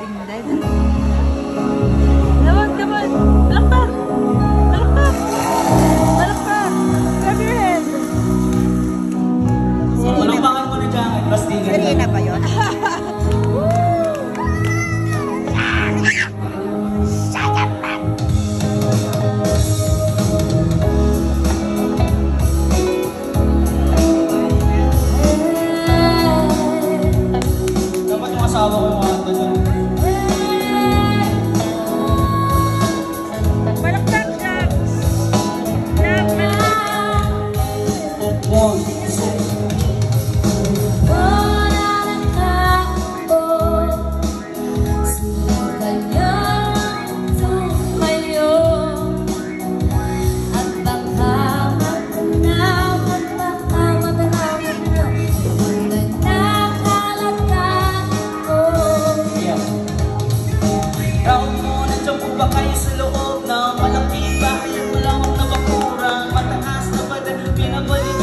Tingnan. Come on, come on. Palakpak! Palakpak! Palakpak! Grab your head. Palakpakan mo na dyan. Serena ba yun? Dapat yung asawa ko yung kanta dyan. Palakpak, Jax! One.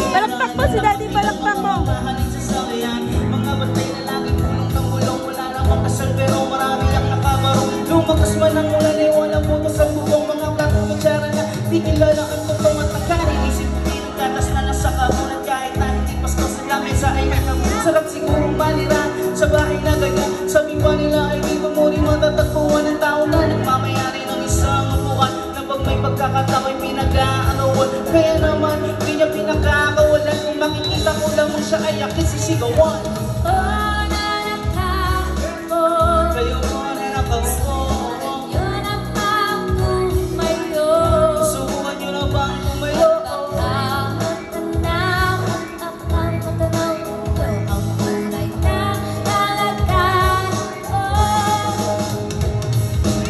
Palakpak mo si Daddy, palakpak mo. Mga batay na laging pulong ng bulong. Wala namang kasal pero marami ang nakabarong. Lumakas man ang ulan ay walang butas ang bubong. Mga platong kutsara na di kilala ang totong at nagkari. Isip ko dito gatas na nasa kamunan. Kahit na hindi pasko sa lamesa ay nakamunan. Sarap sigurong malira sa bahay na ganyan. Sabi pa nila ay dito mo rin matatagpuan ng tao na nagmamayari ng isang upuan. Na pag may pagkakatao'y pinag-aanawan. Kaya naman di niya pinakakawalan. Kung makikita ko lang mo siya ay aking sisigawan. Kayo mo na nakaupo. Subukan nyo na bang tumayo?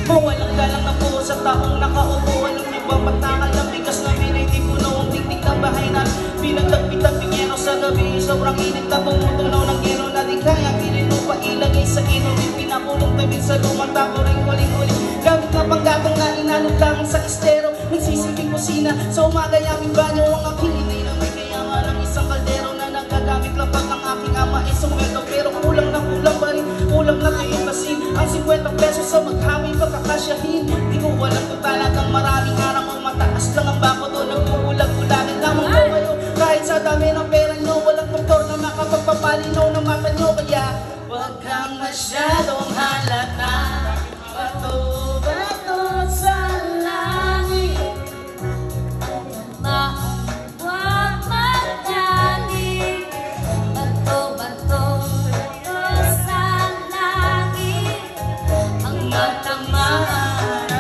Mawalang galang na po sa taong nakaupo. Alam niyo ba matakal ng bigas na minay-di po noong tingting ng bahay na pinagtagpitag bingero sa gabi. Sobrang init na tumutunaw ng gero na di kaya pilin mo pa ilagay sa inumin. Pinapulong tabi sa lumang tapo rin huling-huling. Gamit na panggatong na inalog lang sa estero. Nagsisilbing kusina sa umaga yaming banyo. Ang aking inay na may kaya nga lang isang kaldero na nagagamit lang pag ang aking ama ay sumweldo. Pero kulang na kulang pa rin, kulang na kayo basin. Ang 50 pesos sa maghamay pagkakasyahin. Di ko alam kung talagang maraming araw ang mataas lang ang bako doon. Nagpuulag-ulagin lamang po kayo. Kahit sa dami ng pera nyo, walang doktor na makapagpapalinaw ng mata nyo. Kaya wag kang masyadong halata. Bato-bato sa langit. Huwag magdali. Bato-bato sa langit. Ang matamaan.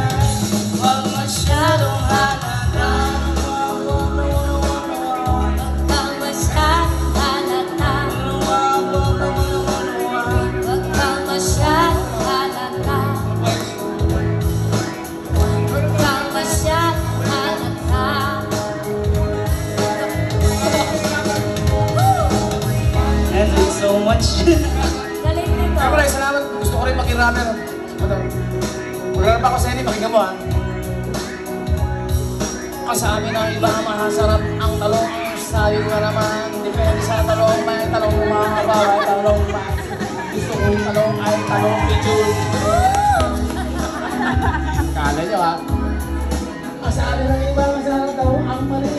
Wag masyadong halata. Thank you so much. Galing nito. Kaya pala, salamat. Gusto ko rin makirami. Wala na pa ako sa inyo, pakinggan mo ha. Kasabi ng iba ang mahasarap ang talong. Sabi ko naman, depende sa talong. May talong mahaba, may talong pa. Gusto kong talong ay talong pichul. Kala nyo ha. Kasabi ng iba ang masarap daw ang mali.